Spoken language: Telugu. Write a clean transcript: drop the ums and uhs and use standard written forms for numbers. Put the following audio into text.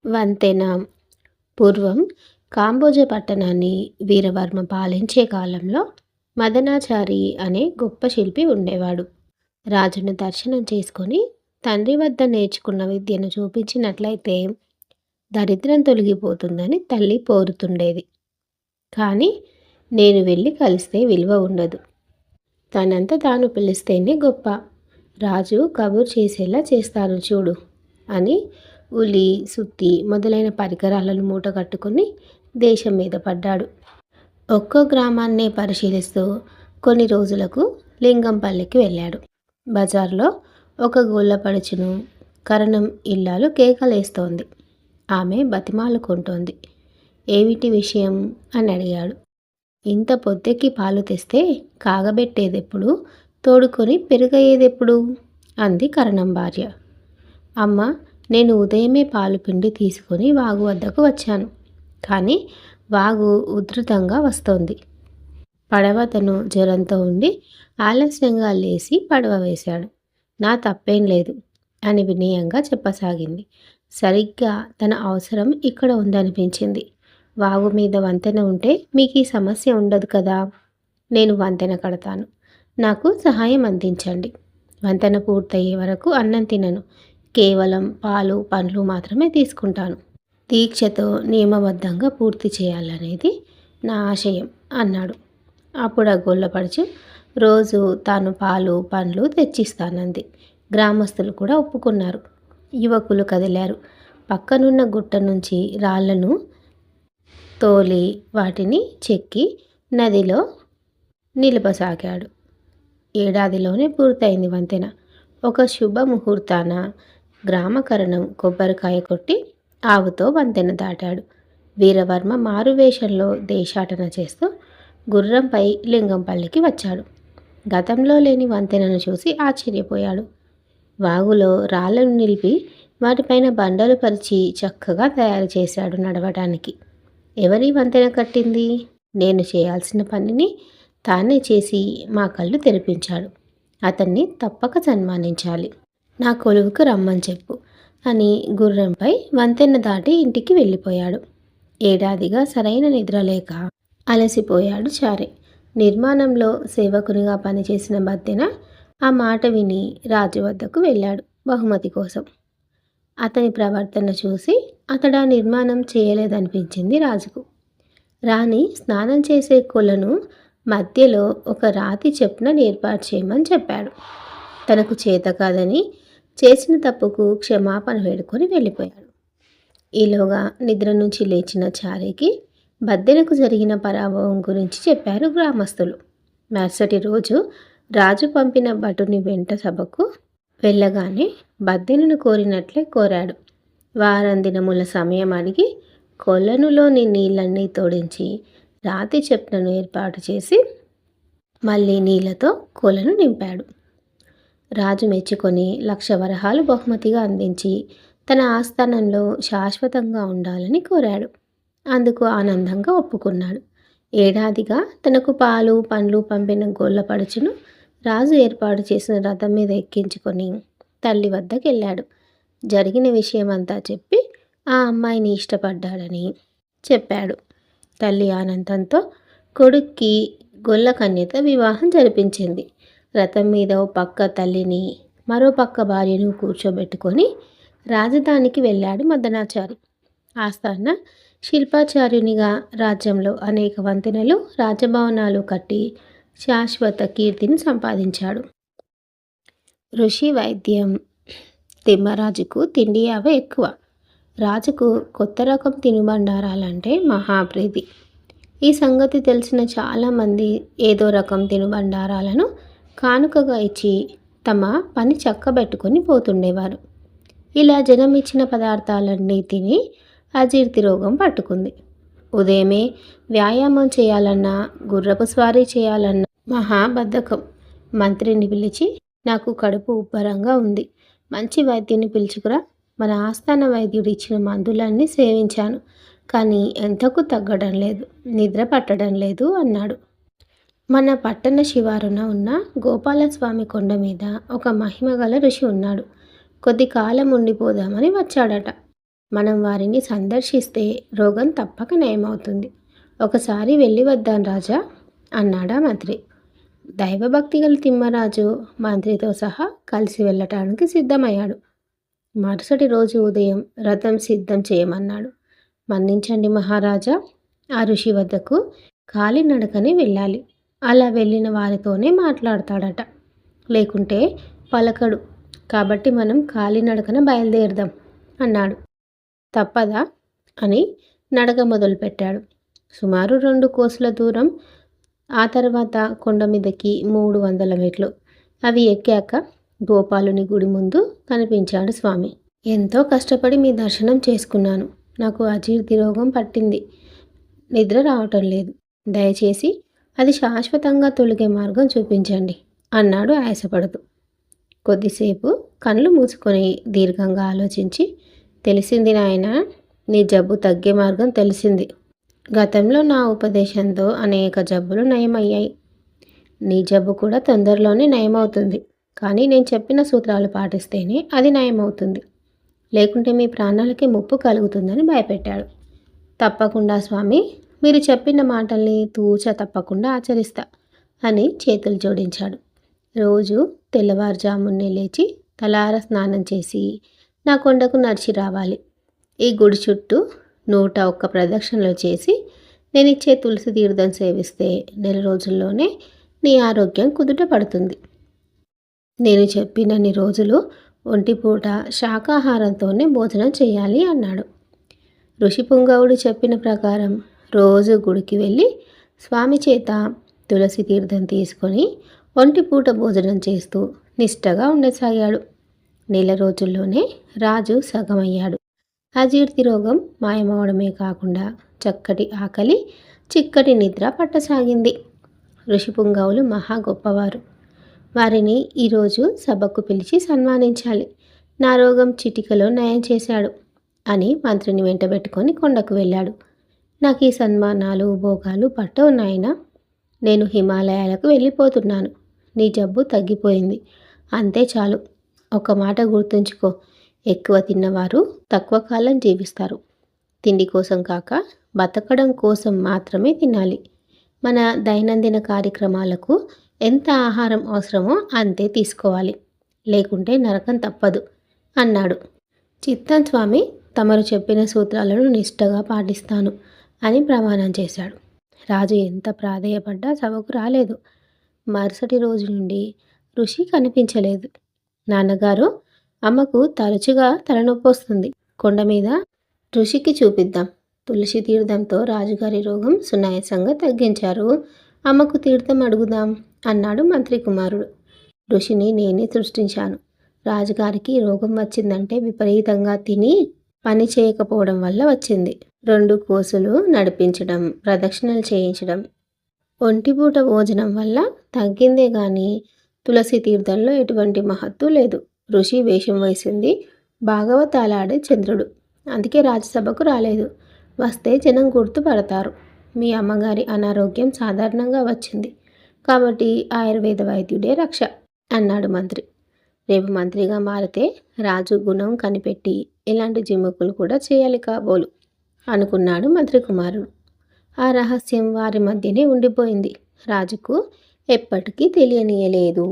వంతెన. పూర్వం కాంబోజ పట్టణాన్ని వీరవర్మ పాలించే కాలంలో మదనాచారి అనే గొప్ప శిల్పి ఉండేవాడు. రాజును దర్శనం చేసుకొని తండ్రి వద్ద నేర్చుకున్న విద్యను చూపించినట్లయితే దరిద్రం తొలగిపోతుందని తల్లి పోరుతుండేది. కానీ నేను వెళ్ళి కలిస్తే విలువ ఉండదు. తనంత తాను పిలిస్తేనే గొప్ప. రాజు కబురు చేసేలా చేస్తాను చూడు అని ఉలి, సుత్తి మొదలైన పరికరాలను మూటగట్టుకుని దేశం మీద పడ్డాడు. ఒక్కో గ్రామాన్నే పరిశీలిస్తూ కొన్ని రోజులకు లింగంపల్లికి వెళ్ళాడు. బజార్లో ఒక గొల్లపడుచును కరణం ఇల్లాలు కేకలేస్తోంది. ఆమె బతిమాలుకుంటోంది. ఏమిటి విషయం అని అడిగాడు. ఇంత పొద్దెక్కి పాలు తెస్తే కాగబెట్టేదెప్పుడు, తోడుకొని పెరుగయ్యేదెప్పుడు అంది కరణం భార్య. అమ్మ, నేను ఉదయమే పాలు పిండి తీసుకుని వాగు వద్దకు వచ్చాను. కానీ వాగు ఉధృతంగా వస్తోంది. పడవతను జ్వరంతో ఉండి ఆలస్యంగా లేచి పడవ వేశాడు. నా తప్పేం లేదు అని వినయంగా చెప్పసాగింది. సరిగ్గా తన అవసరం ఇక్కడ ఉందనిపించింది. వాగు మీద వంతెన ఉంటే మీకు ఈ సమస్య ఉండదు కదా. నేను వంతెన కడతాను. నాకు సహాయం అందించండి. వంతెన పూర్తయ్యే వరకు అన్నం తినను. కేవలం పాలు, పండ్లు మాత్రమే తీసుకుంటాను. దీక్షతో నియమబద్ధంగా పూర్తి చేయాలనేది నా ఆశయం అన్నాడు. అప్పుడు ఆ గొల్లపడుచు రోజు తాను పాలు, పండ్లు తెచ్చిస్తానంది. గ్రామస్తులు కూడా ఒప్పుకున్నారు. యువకులు కదిలారు. పక్కనున్న గుట్ట నుంచి రాళ్లను తోలి వాటిని చెక్కి నదిలో నిలపసాగాడు. ఏడాదిలోనే పూర్తయింది వంతెన. ఒక శుభముహూర్తాన గ్రామకరణం కొబ్బరికాయ కొట్టి ఆవుతో వంతెన దాటాడు. వీరవర్మ మారువేషంలో దేశాటన చేస్తూ గుర్రంపై లింగంపల్లికి వచ్చాడు. గతంలో లేని వంతెనను చూసి ఆశ్చర్యపోయాడు. వాగులో రాళ్లను నిలిపి వాటిపైన బండలు పరిచి చక్కగా తయారు చేశాడు నడవటానికి. ఎవరి వంతెన కట్టింది? నేను చేయాల్సిన పనిని తానే చేసి మా కళ్ళు తెరిపించాడు. అతన్ని తప్పక సన్మానించాలి. నా కొలువుకు రమ్మని చెప్పు అని గుర్రంపై వంతెన దాటి ఇంటికి వెళ్ళిపోయాడు. ఏడాదిగా సరైన నిద్ర లేక అలసిపోయాడు చారి. నిర్మాణంలో సేవకునిగా పనిచేసిన బద్దెన ఆ మాట విని రాజు వద్దకు వెళ్ళాడు బహుమతి కోసం. అతని ప్రవర్తన చూసి అతడా నిర్మాణం చేయలేదనిపించింది రాజుకు. రాణి స్నానం చేసే కొలను మధ్యలో ఒక రాతి చెప్పున ఏర్పాటు చేయమని చెప్పాడు. తనకు చేత కాదని చేసిన తప్పుకు క్షమాపణ వేడుకొని వెళ్ళిపోయాడు. ఈలోగా నిద్ర నుంచి లేచిన చారికి బద్దెనకు జరిగిన పరాభవం గురించి చెప్పారు గ్రామస్తులు. మరుసటి రోజు రాజు పంపిన భటుని వెంట సభకు వెళ్ళగానే బద్దెనను కోరినట్లే కోరాడు. వారం దినముల సమయం అడిగి కొలనులోని నీళ్ళన్నీ తోడించి రాతి చెప్పును ఏర్పాటు చేసి మళ్ళీ నీళ్లతో కొలను నింపాడు. రాజు మెచ్చుకొని 1,00,000 వరహాలు బహుమతిగా అందించి తన ఆస్థానంలో శాశ్వతంగా ఉండాలని కోరాడు. అందుకు ఆనందంగా ఒప్పుకున్నాడు. ఏడాదిగా తనకు పాలు, పండ్లు పంపిన గొల్లపడుచును రాజు ఏర్పాటు చేసిన రథం మీద ఎక్కించుకొని తల్లి వద్దకు వెళ్ళాడు. జరిగిన విషయమంతా చెప్పి ఆ అమ్మాయిని ఇష్టపడ్డాడని చెప్పాడు. తల్లి ఆనందంతో కొడుక్కి గొల్ల కన్యతో వివాహం జరిపించింది. రథం మీద ఓ పక్క తల్లిని, మరో పక్క భార్యను కూర్చోబెట్టుకొని రాజధానికి వెళ్ళాడు మదనాచారి. ఆస్థాన శిల్పాచార్యునిగా రాజ్యంలో అనేక వంతెనలు, రాజభవనాలు కట్టి శాశ్వత కీర్తిని సంపాదించాడు. ఋషి వైద్యం. తిమ్మరాజుకు తిండి యావ ఎక్కువ. రాజుకు కొత్త రకం తినుబండారాలంటే మహాప్రీతి. ఈ సంగతి తెలిసిన చాలామంది ఏదో రకం తినుబండారాలను కానుకగా ఇచ్చి తమ పని చక్కబెట్టుకొని పోతుండేవారు. ఇలా జనం ఇచ్చిన పదార్థాలన్నీ తిని అజీర్తి రోగం పట్టుకుంది. ఉదయమే వ్యాయామం చేయాలన్నా, గుర్రపు స్వారీ చేయాలన్నా మహాబద్ధకం. మంత్రిని పిలిచి, నాకు కడుపు ఉబ్బరంగా ఉంది, మంచి వైద్యుని పిలుచుకురా. మన ఆస్థాన వైద్యుడు ఇచ్చిన మందులన్నీ సేవించాను, కానీ ఎంతకు తగ్గడం లేదు, నిద్ర పట్టడం లేదు అన్నాడు. మన పట్టణ శివారున ఉన్న గోపాలస్వామి కొండ మీద ఒక మహిమగల ఋషి ఉన్నాడు. కొద్ది కాలం ఉండిపోదామని వచ్చాడట. మనం వారిని సందర్శిస్తే రోగం తప్పక నయమవుతుంది. ఒకసారి వెళ్ళి వద్దాం రాజా అన్నాడా మంత్రి. దైవభక్తి గల తిమ్మరాజు మంత్రితో సహా కలిసి వెళ్ళటానికి సిద్ధమయ్యాడు. మరుసటి రోజు ఉదయం రథం సిద్ధం చేయమన్నాడు. మన్నించండి మహారాజా, ఆ ఋషి వద్దకు కాలినడకనే వెళ్ళాలి. అలా వెళ్ళిన వారితోనే మాట్లాడతాడట, లేకుంటే పలకడు. కాబట్టి మనం కాలినడకన బయలుదేరదాం అన్నాడు. తప్పదా అని నడక మొదలుపెట్టాడు. సుమారు 2 కోసుల దూరం, ఆ తర్వాత కొండ మీదకి 300 మెట్లు. అవి ఎక్కాక గోపాలుని గుడి ముందు కనిపించాడు స్వామి. ఎంతో కష్టపడి మీ దర్శనం చేసుకున్నాను. నాకు అజీర్తి రోగం పట్టింది. నిద్ర రావటం లేదు. దయచేసి అది శాశ్వతంగా తొలగే మార్గం చూపించండి అన్నాడు ఆయాసపడుతూ. కొద్దిసేపు కళ్ళు మూసుకొని దీర్ఘంగా ఆలోచించి, తెలిసింది నాయన, నీ జబ్బు తగ్గే మార్గం తెలిసింది. గతంలో నా ఉపదేశంతో అనేక జబ్బులు నయమయ్యాయి. నీ జబ్బు కూడా తొందరలోనే నయమవుతుంది. కానీ నేను చెప్పిన సూత్రాలు పాటిస్తేనే అది నయమవుతుంది. లేకుంటే మీ ప్రాణాలకి ముప్పు కలుగుతుందని భయపెట్టాడు. తప్పకుండా స్వామి, మీరు చెప్పిన మాటల్ని తూచ తప్పకుండా ఆచరిస్తా అని చేతులు జోడించాడు. రోజు తెల్లవారుజామున్నే లేచి తలార స్నానం చేసి నా కొండకు నడిచి రావాలి. ఈ గుడి చుట్టూ 101 ప్రదక్షిణలు చేసి నేనిచ్చే తులసి తీర్థం సేవిస్తే నెల రోజుల్లోనే నీ ఆరోగ్యం కుదుట పడుతుంది. నేను చెప్పినన్ని రోజులు ఒంటిపూట శాకాహారంతోనే భోజనం చేయాలి అన్నాడు. ఋషిపుంగవుడు చెప్పిన ప్రకారం రోజు గుడికి వెళ్ళి స్వామి చేత తులసి తీర్థం తీసుకొని ఒంటిపూట భోజనం చేస్తూ నిష్టగా ఉండసాగాడు. నెల రోజుల్లోనే రాజు సగమయ్యాడు. అజీర్తి రోగం మాయమవడమే కాకుండా చక్కటి ఆకలి, చిక్కటి నిద్ర పట్టసాగింది. ఋషిపుంగవులు మహా గొప్పవారు. వారిని ఈరోజు సభకు పిలిచి సన్మానించాలి. నా రోగం చిటికలో నయం చేశాడు అని మంత్రిని వెంటబెట్టుకొని కొండకు వెళ్ళాడు. నాకు ఈ సన్మానాలు భోగాలు పట్టవు నాయనా. నేను హిమాలయాలకు వెళ్ళిపోతున్నాను. నీ జబ్బు తగ్గిపోయింది, అంతే చాలు. ఒక మాట గుర్తుంచుకో, ఎక్కువ తిన్నవారు తక్కువ కాలం జీవిస్తారు. తిండి కోసం కాక బతకడం కోసం మాత్రమే తినాలి. మన దైనందిన కార్యక్రమాలకు ఎంత ఆహారం అవసరమో అంతే తీసుకోవాలి, లేకుంటే నరకం తప్పదు అన్నాడు. చిత్తం స్వామి, తమరు చెప్పిన సూత్రాలను నిష్టగా పాటిస్తాను అని ప్రమాణం చేశాడు. రాజు ఎంత ప్రాధేయపడ్డా సభకు రాలేదు. మరుసటి రోజు నుండి ఋషి కనిపించలేదు. నాన్నగారు, అమ్మకు తరచుగా తలనొప్పి వస్తుంది. కొండ మీద ఋషికి చూపిద్దాం. తులసి తీర్థంతో రాజుగారి రోగం సునాయాసంగా తగ్గించారు. అమ్మకు తీర్థం అడుగుదాం అన్నాడు మంత్రి కుమారుడు. ఋషిని నేనే సృష్టించాను. రాజుగారికి రోగం వచ్చిందంటే విపరీతంగా తిని పని చేయకపోవడం వల్ల వచ్చింది. 2 కోసులు నడిపించడం, ప్రదక్షిణలు చేయించడం, ఒంటిపూట భోజనం వల్ల తగ్గిందే గాని తులసి తీర్థంలో ఎటువంటి మహత్తు లేదు. ఋషి వేషం వేసింది భాగవతాలాడే చంద్రుడు. అందుకే రాజ్యసభకు రాలేదు. వస్తే జనం గుర్తుపడతారు. మీ అమ్మగారి అనారోగ్యం సాధారణంగా వచ్చింది కాబట్టి ఆయుర్వేద వైద్యుడే రక్ష అన్నాడు మంత్రి. రేపు మంత్రిగా మారితే రాజు గుణం కనిపెట్టి ఇలాంటి జిమ్ముకులు కూడా చేయాలి కాబోలు అనుకున్నాడు మంత్రి కుమారుడు. ఆ రహస్యం వారి మధ్యనే ఉండిపోయింది. రాజుకు ఎప్పటికీ తెలియనీయలేదు.